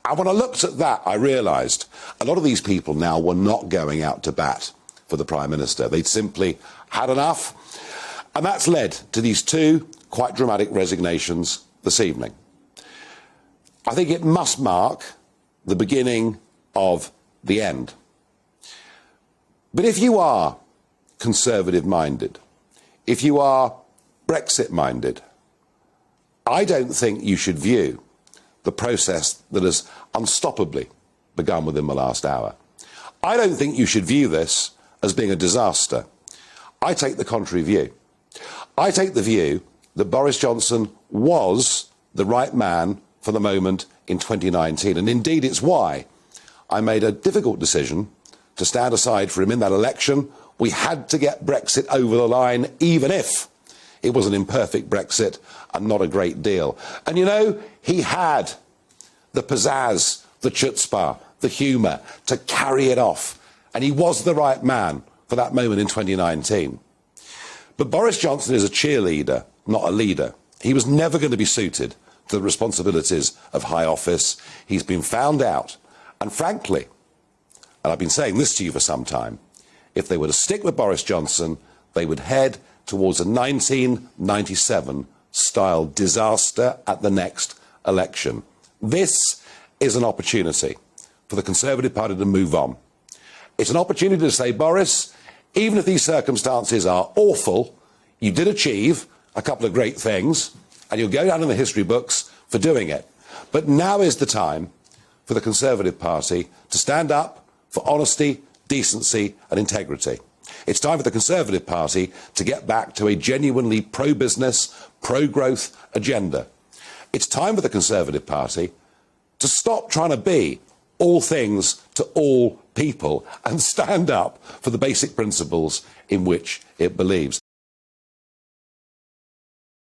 And when I looked at that, I realised a lot of these people now were not going out to bat for the Prime Minister. They'd simply had enough. And that's led to these two quite dramatic resignations this evening. I think it must mark the beginning of the end. But if you are Conservative-minded, if you are Brexit-minded, I don't think you should view the process that has unstoppably begun within the last hour. I don't think you should view this as being a disaster. I take the contrary view. I take the view that Boris Johnson was the right man for the moment in 2019. And indeed, it's why I made a difficult decision to stand aside for him in that election. We had to get Brexit over the line, even if it was an imperfect Brexit and not a great deal. And you know, he had the pizzazz, the chutzpah, the humour to carry it off. And he was the right man for that moment in 2019. But Boris Johnson is a cheerleader, not a leader. He was never going to be suited to the responsibilities of high office. He's been found out. And frankly, and I've been saying this to you for some time, if they were to stick with Boris Johnson, they would head towards a 1997-style disaster at the next election. This is an opportunity for the Conservative Party to move on. It's an opportunity to say, Boris, even if these circumstances are awful, you did achieve a couple of great things, and you'll go down in the history books for doing it. But now is the time for the Conservative Party to stand up for honesty, decency and integrity. It's time for the Conservative Party to get back to a genuinely pro-business, pro-growth agenda. It's time for the Conservative Party to stop trying to be all things to all people and stand up for the basic principles in which it believes.